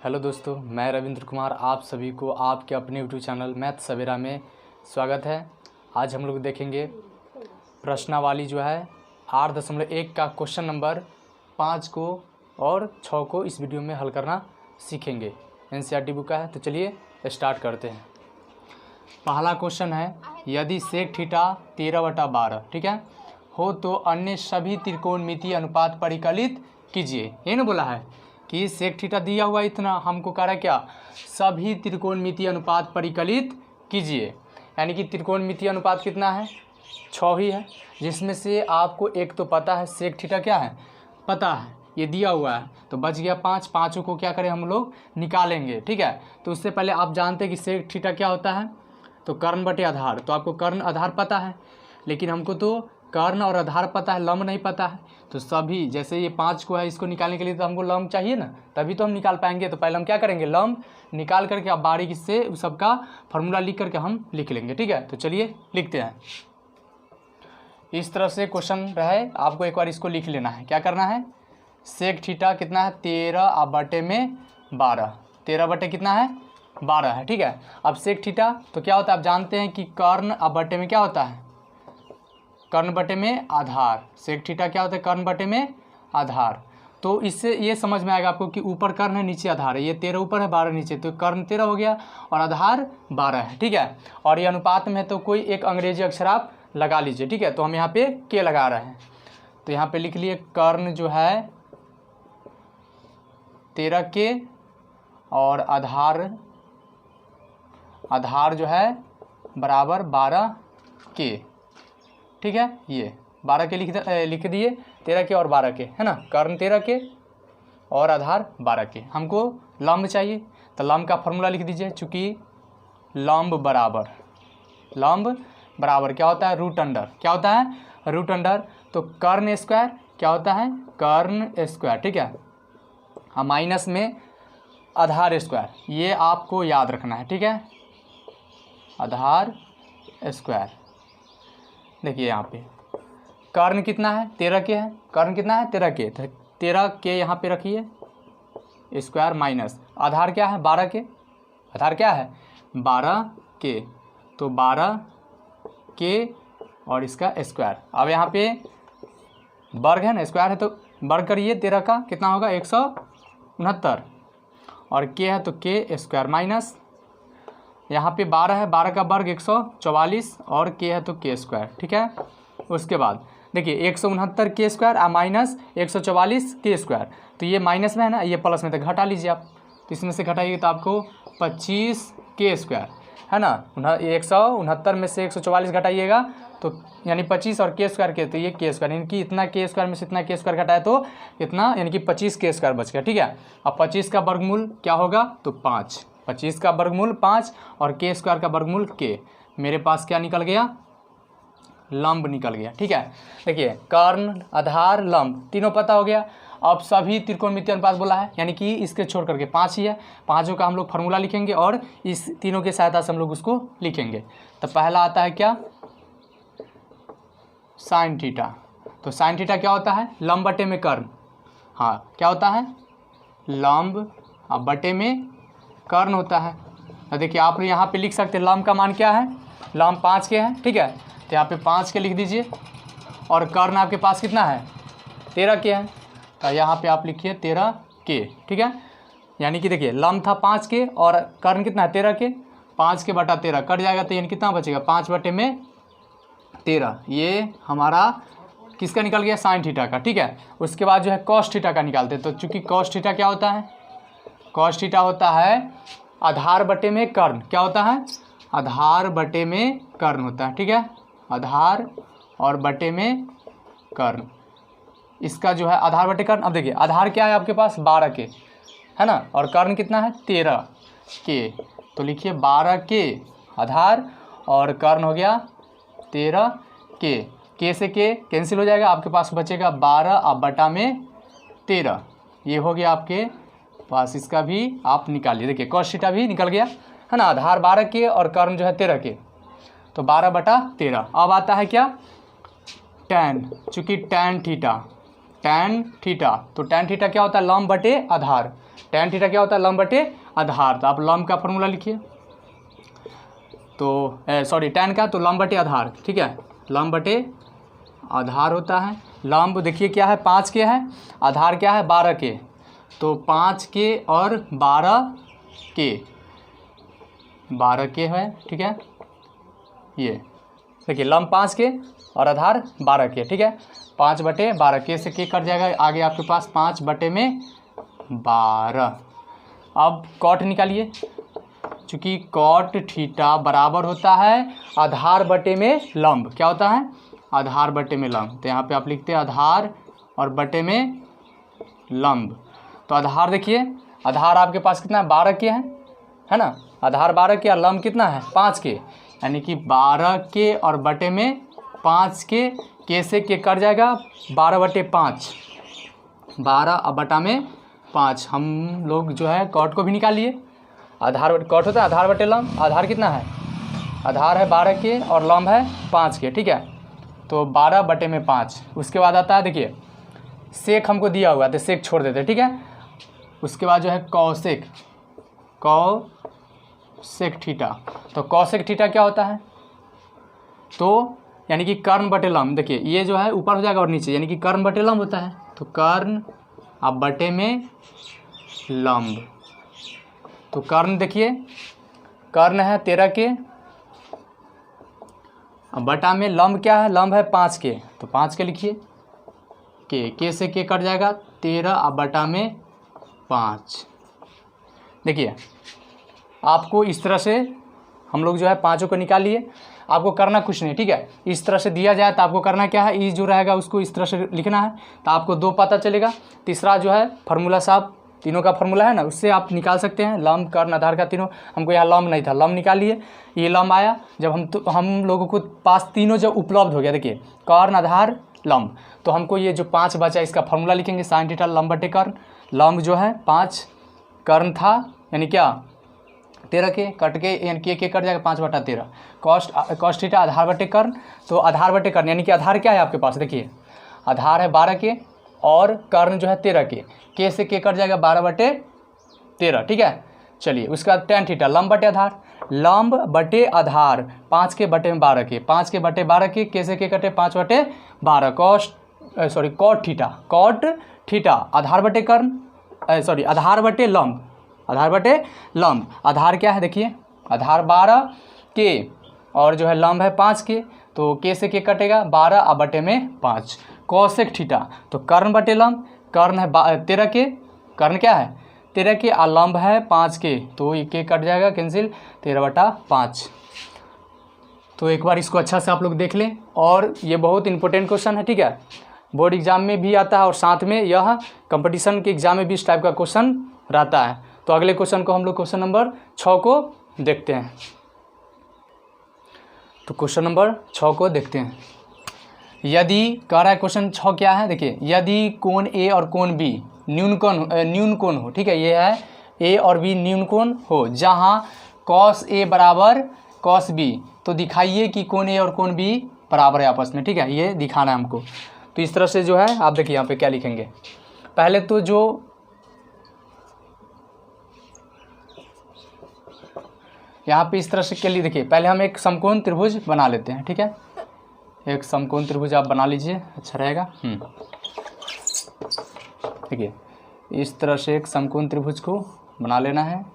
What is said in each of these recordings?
Hello दोस्तों, मैं रविंद्र कुमार आप सभी को आपके अपने यूट्यूब चैनल मैथ सवेरा में स्वागत है। आज हम लोग देखेंगे प्रश्नावली जो है 8.1 का क्वेश्चन नंबर 5 को और 6 को इस वीडियो में हल करना सीखेंगे। एनसीईआरटी बुक का है, तो चलिए स्टार्ट करते हैं। पहला क्वेश्चन है, यदि सेक थीटा 13/12 ठीक है हो तो अन्य सभी त्रिकोणमितीय अनुपात परिकलित कीजिए। ये ना बोला है कि सेक थीटा दिया हुआ इतना, हमको कह रहा है क्या, सभी त्रिकोणमितीय अनुपात परिकलित कीजिए। यानी कि त्रिकोणमितीय अनुपात कितना है, 6 ही है, जिसमें से आपको एक तो पता है सेक थीटा क्या है, पता है, ये दिया हुआ है, तो बच गया 5। पाँचों को क्या करें हम लोग निकालेंगे। ठीक है, तो उससे पहले आप जानते हैं कि सेक थीटा क्या होता है, तो कर्ण बटे आधार। तो आपको कर्ण आधार पता है, लेकिन हमको तो कर्ण और आधार पता है, लंब नहीं पता है। तो सभी, जैसे ये 5 को है, इसको निकालने के लिए तो हमको लंब चाहिए ना, तभी तो हम निकाल पाएंगे। तो पहले हम क्या करेंगे, लंब निकाल करके अब बारीकी से उस सबका फॉर्मूला लिख करके हम लिख लेंगे। ठीक है, तो चलिए लिखते हैं। इस तरह से क्वेश्चन रहे, आपको एक बार इसको लिख लेना है। क्या करना है, सेक थीटा कितना है, 13/12। 13 बटे कितना है, 12 है। ठीक है, अब सेक थीटा तो क्या होता है, आप जानते हैं कि कर्ण बटे में क्या होता है, कर्ण बटे में आधार। सेक थीटा क्या होता है, कर्ण बटे में आधार। तो इससे ये समझ में आएगा आपको कि ऊपर कर्ण है, नीचे आधार है। ये 13 ऊपर है, 12 नीचे, तो कर्ण 13 हो गया और आधार 12 है। ठीक है, और ये अनुपात में है, तो कोई एक अंग्रेजी अक्षर आप लगा लीजिए। ठीक है, तो हम यहाँ पे के लगा रहे हैं, तो यहाँ पे लिख लिए कर्ण जो है 13 के और आधार जो है बराबर 12 के। ठीक है, ये 12 के लिख दिए, 13 के और 12 के, है ना, कर्ण 13 के और आधार 12 के। हमको लंब चाहिए, तो लंब का फॉर्मूला लिख दीजिए। चूँकि लंब बराबर क्या होता है, रूट अंडर। क्या होता है, रूट अंडर। तो कर्ण स्क्वायर क्या होता है, कर्ण स्क्वायर। ठीक है, हाँ, माइनस में आधार स्क्वायर, ये आपको याद रखना है। ठीक है, आधार स्क्वायर। देखिए यहाँ पे कर्ण कितना है, 13 के है, कर्ण कितना है, 13 के, तो 13 के यहाँ पे रखिए, स्क्वायर माइनस आधार क्या है, 12 के, आधार क्या है, 12 के, तो 12 के और इसका स्क्वायर। अब यहाँ पे वर्ग है ना, स्क्वायर है, तो वर्ग करिए, 13 का कितना होगा, 169, और के है तो के स्क्वायर माइनस यहाँ पे 12 है, 12 का वर्ग 144 और के है तो के स्क्वायर। ठीक है, उसके बाद देखिए 169 के स्क्वायर और माइनस 144 के स्क्वायर, तो ये माइनस में है ना, ये प्लस में, तो घटा लीजिए आप, तो इसमें से घटाइए तो आपको 25 के स्क्वायर है ना। 169 में से 144 घटाइएगा तो यानी 25 और के स्क्वायर के, तो ये के स्क्वायर, यानी कि इतना के स्क्वायर में से इतना के स्क्वायर घटाए तो इतना, यानी कि 25 के स्क्वायर बच गया। ठीक है, अब 25 का वर्गमूल क्या होगा, तो 5, 25 का वर्गमूल 5 और के स्क्वायर का वर्गमूल के। मेरे पास क्या निकल गया, लंब निकल गया। ठीक है, देखिए कर्ण आधार लंब तीनों पता हो गया। अब सभी त्रिकोणमितीय अनुपात बोला है, यानी कि इसके छोड़ करके 5 ही है, पाँचों का हम लोग फार्मूला लिखेंगे और इस तीनों की सहायता से हम लोग उसको लिखेंगे। तो पहला आता है क्या, साइन थीटा। तो साइन थीटा क्या होता है, लंब बटे में कर्ण। हाँ, क्या होता है, लंब बटे में कर्ण होता है। तो देखिए आप यहाँ पे लिख सकते हैं, लंब का मान क्या है, लंब 5 के है। ठीक है, तो यहाँ पे 5 के लिख दीजिए, और कर्ण आपके पास कितना है, 13 के है, तो यहाँ पे आप लिखिए 13 के। ठीक है, यानी कि देखिए लंब था 5 के और कर्ण कितना है, 13 के, 5 के बटा 13 कट जाएगा, तो यानी कितना बचेगा, 5 बटे में 13। ये हमारा किसका निकल गया, साइन थीटा का। ठीक है, उसके बाद जो है कॉस थीटा का निकालते हैं। तो चूँकि कॉस थीटा क्या होता है, कॉस थीटा होता है आधार बटे में कर्ण। क्या होता है, आधार बटे में कर्ण होता है। ठीक है, आधार और बटे में कर्ण, इसका जो है आधार बटे कर्ण। अब देखिए आधार क्या है आपके पास, 12 के है ना, और कर्ण कितना है, 13 के, तो लिखिए 12 के आधार और कर्ण हो गया 13 के से के कैंसिल हो जाएगा, आपके पास बचेगा 12 अब बटा में 13। ये हो गया आपके पास, इसका भी आप निकालिए। देखिए कॉस थीटा भी निकल गया है ना, आधार 12 के और कर्ण जो है 13 के, तो 12 बटा 13। अब आता है क्या, टैन। चूँकि टैन थीटा, तो टैन थीटा क्या होता है, लंब बटे आधार। tan थीटा क्या होता है, लंब बटे आधार। तो आप लंब का फॉर्मूला लिखिए, तो सॉरी tan का, तो लंब बटे आधार, ठीक है, लंब बटे आधार होता है। लंब देखिए क्या है, 5 के है, आधार क्या है 12 के, तो 5 के और 12 के है, ठीक है। ये देखिए लंब 5 के और आधार 12 के, ठीक है। 5 बटे 12 के से के कट जाएगा, आगे आपके पास 5 बटे में 12। अब कॉट निकालिए, चूँकि कॉट थीटा बराबर होता है आधार बटे में लंब, क्या होता है, आधार बटे में लंब। तो यहाँ पे आप लिखते हैं आधार और बटे में लंब। तो आधार देखिए, आधार आपके पास कितना है, 12 के है ना, आधार 12 के और लंब कितना है 5 के, यानी कि 12 के और बटे में 5 के से के कट जाएगा, 12 बटे 5, 12 और बटा में 5। हम लोग जो है कॉट को भी निकालिए, आधार कॉट होता है आधार बटे लंब। आधार कितना है, आधार है 12 के और लंब है 5 के, ठीक है। तो 12 बटे में 5, उसके बाद आता है देखिए सेक हमको दिया हुआ है तो सेक छोड़ देते हैं, ठीक है। उसके बाद जो है कॉसेक थीटा। तो कॉसेक थीटा क्या होता है, तो यानी कि कर्ण बटे लंब। देखिए ये जो है ऊपर हो जाएगा और नीचे, यानी कि कर्ण बटे लंब होता है। तो कर्ण अब बटे में लंब, तो कर्ण देखिए कर्ण है 13 के, अब बटा में लंब क्या है, लंब है 5 के, तो 5 के लिखिए, के से के कट जाएगा 13 अब बटा में 5। देखिए आपको इस तरह से हम लोग जो है पाँचों को निकाल लिए, आपको करना कुछ नहीं, ठीक है। इस तरह से दिया जाए तो आपको करना क्या है, ई जो रहेगा उसको इस तरह से लिखना है, तो आपको 2 पता चलेगा। तीसरा जो है फार्मूला साहब तीनों का फार्मूला है ना, उससे आप निकाल सकते हैं लंब कर्ण आधार का तीनों। हमको यहाँ लंब नहीं था, लंब निकालिए, ये लंब आया। जब हम लोगों को पास तीनों जब उपलब्ध हो गया, देखिए कर्ण आधार लंब, तो हमको ये जो 5 बचा इसका फार्मूला लिखेंगे, साइन थीटा लंब बटे कर्ण। लंब जो है 5, कर्ण था यानी क्या 13 के, कट के यानी के कट जाएगा 5 बटा 13, कॉस थीटा आधार बटे कर्ण। तो आधार बटे कर्ण यानी कि आधार क्या है आपके पास, देखिए आधार है 12 के और कर्ण जो है 13 के से के कट जाएगा 12 बटे 13, ठीक है। चलिए उसके बाद tan थीटा लंब बटे आधार, लंब बटे आधार 5 के बटे में 12 के, 5 के बटे 12 के से के कटे 5 बटे 12, कॉट थीटा आधार बटे कर्ण, आधार बटे लंब, आधार बटे लंब। आधार क्या है देखिए, आधार 12 के और जो है लंब है 5 के, तो के से के कटेगा 12 अब बटे में 5। कॉसेक थीटा तो कर्ण बटे लंब, कर्ण है 13 के, कर्ण क्या है 13 के और लंब है 5 के, तो ये के कट जाएगा कैंसिल, 13 बटा 5। तो एक बार इसको अच्छा से आप लोग देख लें, और ये बहुत इंपॉर्टेंट क्वेश्चन है, ठीक है। बोर्ड एग्जाम में भी आता है और साथ में यह कंपटीशन के एग्जाम में भी इस टाइप का क्वेश्चन रहता है। तो अगले क्वेश्चन को हम लोग क्वेश्चन नंबर 6 को देखते हैं। तो क्वेश्चन नंबर 6 को देखते हैं। यदि कह रहा है क्वेश्चन 6 क्या है, देखिए यदि कोण ए और कोण बी न्यून कोण हो, ठीक है, ये है ए और बी न्यून कोण हो, जहां कॉस ए बराबर कॉस बी, तो दिखाइए कि कोण ए और कोण बी बराबर है आपस में, ठीक है, ये दिखाना है हमको। तो इस तरह से जो है आप देखिए यहाँ पे क्या लिखेंगे। पहले तो जो यहाँ पे इस तरह से के लिए देखिए, पहले हम एक समकोण त्रिभुज बना लेते हैं, ठीक है। एक समकोण त्रिभुज आप बना लीजिए, अच्छा रहेगा। देखिए इस तरह से एक समकोण त्रिभुज को बना लेना है।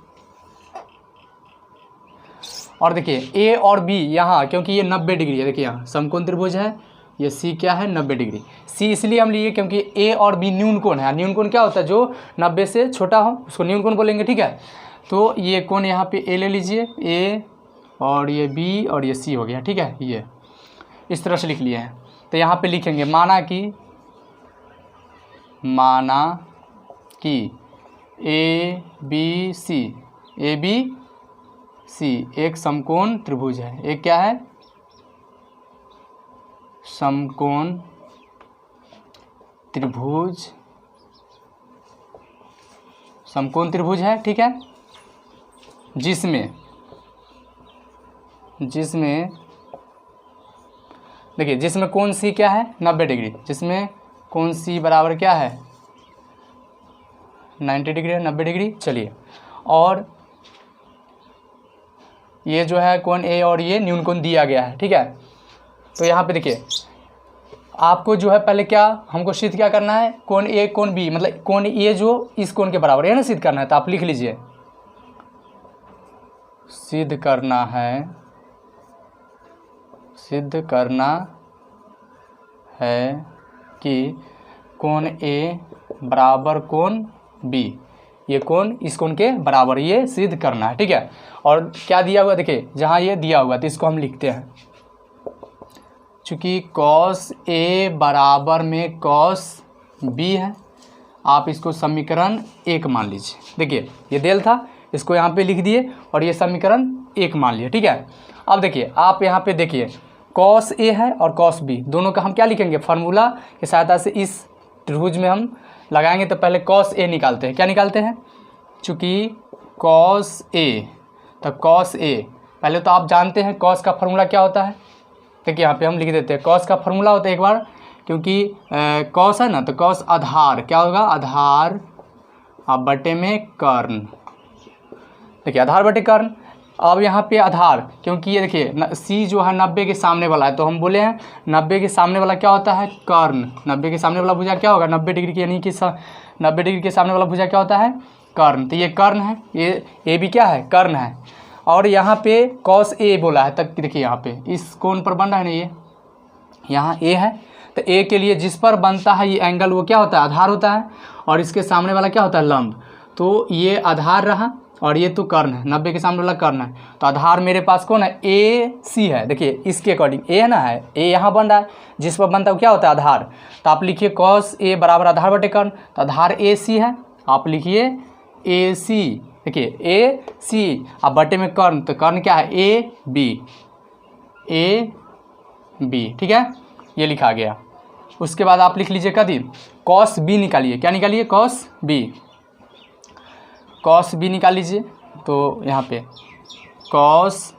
और देखिए ए और बी यहाँ, क्योंकि ये 90 डिग्री है, देखिए यहाँ समकोण त्रिभुज है, ये सी क्या है 90 डिग्री। सी इसलिए हम लिए क्योंकि ए और बी न्यून कोण है। न्यून कोण क्या होता है, जो 90 से छोटा हो उसको न्यून कोण बोलेंगे, ठीक है। तो ये कोण यहाँ पे ए ले लीजिए, ए और ये बी और ये सी हो गया, ठीक है। ये इस तरह से लिख लिए हैं। तो यहाँ पे लिखेंगे माना कि ए बी सी एक समकोण त्रिभुज है। एक क्या है, समकोण त्रिभुज है, ठीक है, जिसमें देखिए जिसमें कोण सी क्या है 90 डिग्री, जिसमें कोण सी बराबर क्या है 90 डिग्री है, 90 डिग्री। चलिए, और ये जो है कोण ए और ये न्यून कोण दिया गया है, ठीक है। तो यहाँ पे देखिए आपको जो है पहले क्या हमको सिद्ध क्या करना है, कोण ए कोण बी, मतलब कोण ए जो इस कोण के बराबर है ना सिद्ध करना है। तो आप लिख लीजिए, सिद्ध करना है, सिद्ध करना है कि कोण ए बराबर कोण बी, ये कोण इस कोण के बराबर, ये सिद्ध करना है, ठीक है। और क्या दिया हुआ देखिए, जहाँ ये दिया हुआ तो इसको हम लिखते हैं, चूँकि कॉस ए बराबर में कॉस बी है, आप इसको समीकरण 1 मान लीजिए। देखिए ये देल था, इसको यहाँ पे लिख दिए और ये समीकरण 1 मान लिए, ठीक है। अब देखिए आप यहाँ पे देखिए कॉस ए है और कॉस बी, दोनों का हम क्या लिखेंगे, फार्मूला की सहायता से इस त्रिभुज में हम लगाएंगे। तो पहले कॉस ए निकालते हैं, क्या निकालते हैं, चूँकि कॉस ए, तो कॉस ए पहले तो आप जानते हैं कॉस का फार्मूला क्या होता है। देखिए यहाँ पे हम लिख देते हैं, कॉस का फार्मूला होता है एक बार, क्योंकि कॉस है ना, तो कॉस आधार क्या होगा, आधार बटे में कर्ण। देखिए आधार बटे कर्ण। अब यहाँ पे आधार, क्योंकि ये देखिए सी जो है 90 के सामने वाला है, तो हम बोले हैं 90 के सामने वाला क्या होता है, कर्ण। 90 के सामने वाला भुजा क्या होगा, 90 डिग्री की, यानी कि 90 डिग्री के सामने वाला भुजा क्या होता है, कर्ण। तो ये कर्ण है, ये भी क्या है, कर्ण है। और यहाँ पे कॉस ए बोला है, तब देखिए यहाँ पे इस कोण पर बन रहा है ना, ये यहाँ ए है, तो ए के लिए जिस पर बनता है ये एंगल वो क्या होता है, आधार होता है। और इसके सामने वाला क्या होता है, लंब। तो ये आधार रहा और ये तो कर्ण है, 90 के सामने वाला कर्ण है। तो आधार मेरे पास कौन है, ए सी है। देखिए इसके अकॉर्डिंग ए है ना, है ए यहाँ बन रहा है, जिस पर बनता है वो क्या होता है, आधार। तो आप लिखिए कॉस ए बराबर आधार बटे कर्ण, तो आधार ए सी है, आप लिखिए ए सी। देखिए ए सी अब बटे में कर्ण, तो कर्ण क्या है, ए बी, ठीक है, ये लिखा गया। उसके बाद आप लिख लीजिए कदी कॉस बी निकालिए, क्या निकालिए, कॉस बी निकाल लीजिए। तो यहाँ पे कॉस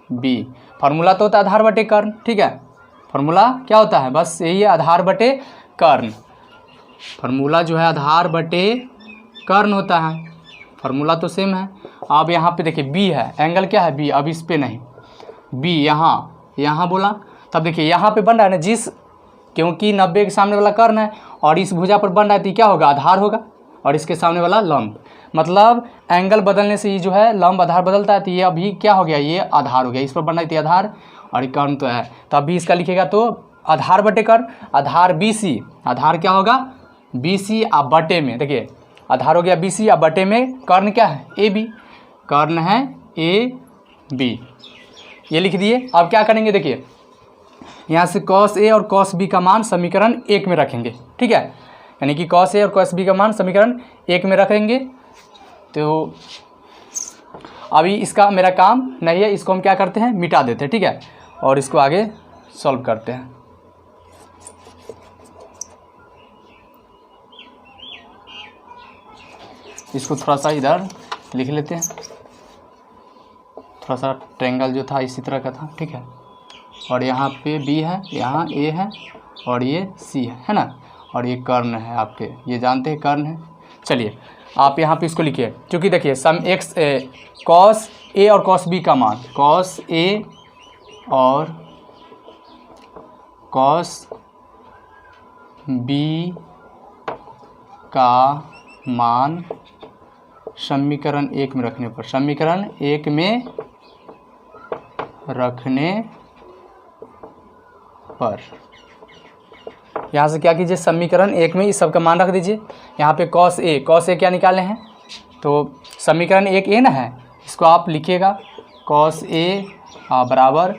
बी, फार्मूला तो होता है आधार बटे कर्ण, ठीक है। फार्मूला क्या होता है, बस यही है, आधार बटे कर्ण। फार्मूला जो है आधार बटे कर्ण होता है, फार्मूला तो सेम है। अब यहाँ पे देखिए बी है, एंगल क्या है, बी। अब इस पे नहीं, बी यहाँ बोला, तब देखिए यहाँ पे बन रहा है ना, जिस क्योंकि 90 के सामने वाला कर्ण है और इस भुजा पर बन रहा है, तो क्या होगा, आधार होगा, और इसके सामने वाला लंब। मतलब एंगल बदलने से ये जो है लंब आधार बदलता है, तो ये अभी क्या हो गया, ये आधार हो गया, इस पर बन रहा है आधार और ये कर्ण तो है। तो अभी इसका लिखेगा तो आधार बटे कर्ण, आधार बी सी, आधार क्या होगा, बी सी अब बटे में, देखिए आधार हो गया बी सी, अब बटे में कर्ण क्या है, ए बी, कर्ण है ए बी, ये लिख दिए। अब क्या करेंगे, देखिए यहाँ से कॉस ए और कॉस बी का मान समीकरण 1 में रखेंगे, ठीक है। यानी कि कॉस ए और कॉस बी का मान समीकरण 1 में रखेंगे। तो अभी इसका मेरा काम नहीं है, इसको हम क्या करते हैं, मिटा देते हैं, ठीक है, और इसको आगे सॉल्व करते हैं। इसको थोड़ा सा इधर लिख लेते हैं, थोड़ा सा ट्रायंगल जो था इसी तरह का था, ठीक है। और यहाँ पे बी है, यहाँ ए है और ये सी है ना, और ये कर्ण है आपके, ये जानते हैं कर्ण है। चलिए आप यहाँ पे इसको लिखिए, क्योंकि देखिए सम एक्स कॉस ए और कॉस बी का मान, कॉस ए और कॉस बी का मान समीकरण 1 में रखने पर, समीकरण 1 में रखने पर यहाँ से क्या कीजिए, समीकरण 1 में इस सब का मान रख दीजिए। यहाँ पे कॉस ए क्या निकाले हैं, तो समीकरण 1 ए ना है, इसको आप लिखिएगा कॉस ए बराबर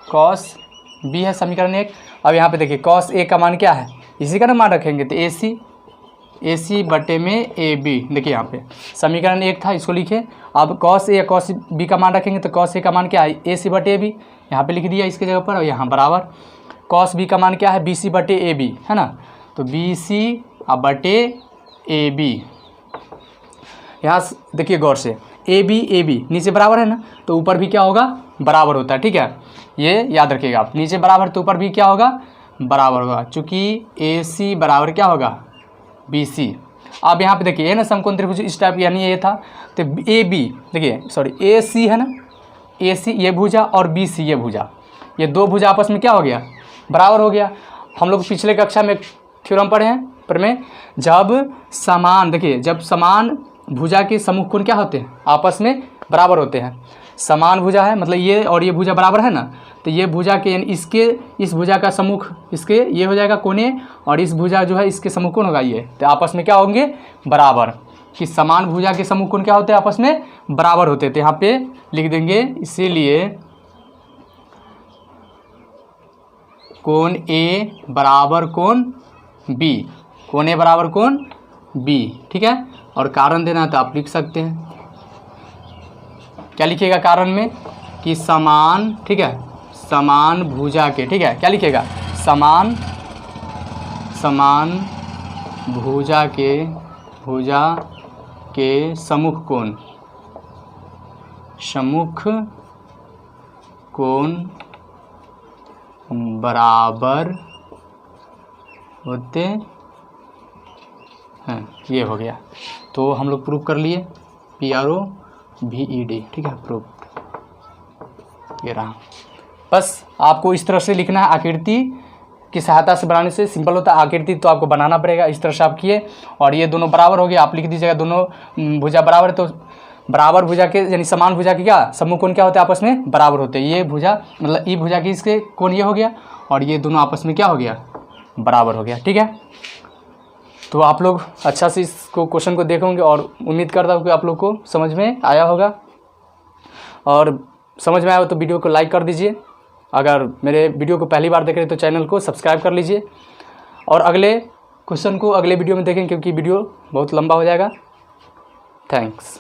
कॉस बी है समीकरण 1। अब यहाँ पे देखिए कॉस ए का मान क्या है, इसी का ना मान रखेंगे, तो ए सी बटे में ए बी। देखिए यहाँ पे समीकरण 1 था, इसको लिखे। अब कॉस ए कॉस बी का मान रखेंगे, तो कॉस ए का मान क्या है, ए सी बटे ए बी, यहाँ पे लिख दिया इसके जगह पर। और यहाँ बराबर कॉस बी का मान क्या है, बी सी बटे ए बी, है ना, तो बी सी बटे ए बी। यहाँ देखिए गौर से, ए बी नीचे बराबर है ना, तो ऊपर भी क्या होगा, बराबर होता है, ठीक है, ये याद रखिएगा आप। नीचे बराबर तो ऊपर भी क्या होगा, बराबर होगा, चूँकि ए सी बराबर क्या होगा, बी सी। अब यहाँ पे देखिए ये ना समकोण त्रिभुज इस टाइप, यानी ये था तो ए बी, देखिए सॉरी ए सी है ना, ए सी ये भुजा और बी सी ये भुजा, ये दो भुजा आपस में क्या हो गया, बराबर हो गया। हम लोग पिछले कक्षा में थ्योरम पढ़े हैं प्रमेय, जब समान, देखिए जब समान भुजा के समूह कोण क्या होते हैं, आपस में बराबर होते हैं। समान भुजा है मतलब ये और ये भुजा बराबर है ना, तो ये भुजा के यानी इसके इस भुजा का सम्मुख इसके ये हो जाएगा कोणीय, और इस भुजा जो है इसके सम्मुख कोण होगा ये, तो आपस में क्या होंगे, बराबर। कि समान भुजा के सम्मुख कोण क्या होते हैं, आपस में बराबर होते हैं। तो यहाँ पे लिख देंगे इसीलिए कोण ए बराबर कोण बी, कोण ए बराबर कोण बी, ठीक है। और कारण देना है तो आप लिख सकते हैं, क्या लिखिएगा कारण में कि समान, ठीक है, समान भुजा के, ठीक है, क्या लिखिएगा, समान भुजा के सम्मुख कोण बराबर होते हैं, ये हो गया। तो हम लोग प्रूव कर लिए, PROVED, ठीक है, प्रूव, ये रहा। बस आपको इस तरह से लिखना है, आकृति की सहायता से बनाने से सिंपल होता है। आकृति तो आपको बनाना पड़ेगा, इस तरह से आप किए और ये दोनों बराबर हो गया, आप लिख दीजिएगा दोनों भुजा बराबर है, तो बराबर भुजा के यानी समान भुजा के क्या सम्मुख कोण क्या होते हैं, आपस में बराबर होते हैं। ये भुजा मतलब ई भुजा की इसके कोण ये हो गया और ये दोनों आपस में क्या हो गया, बराबर हो गया, ठीक है। तो आप लोग अच्छा से इसको क्वेश्चन को देखोगे और उम्मीद करता हूँ कि आप लोग को समझ में आया होगा, और समझ में आया हो तो वीडियो को लाइक कर दीजिए। अगर मेरे वीडियो को पहली बार देख रहे हैं तो चैनल को सब्सक्राइब कर लीजिए, और अगले क्वेश्चन को अगले वीडियो में देखें क्योंकि वीडियो बहुत लंबा हो जाएगा। थैंक्स।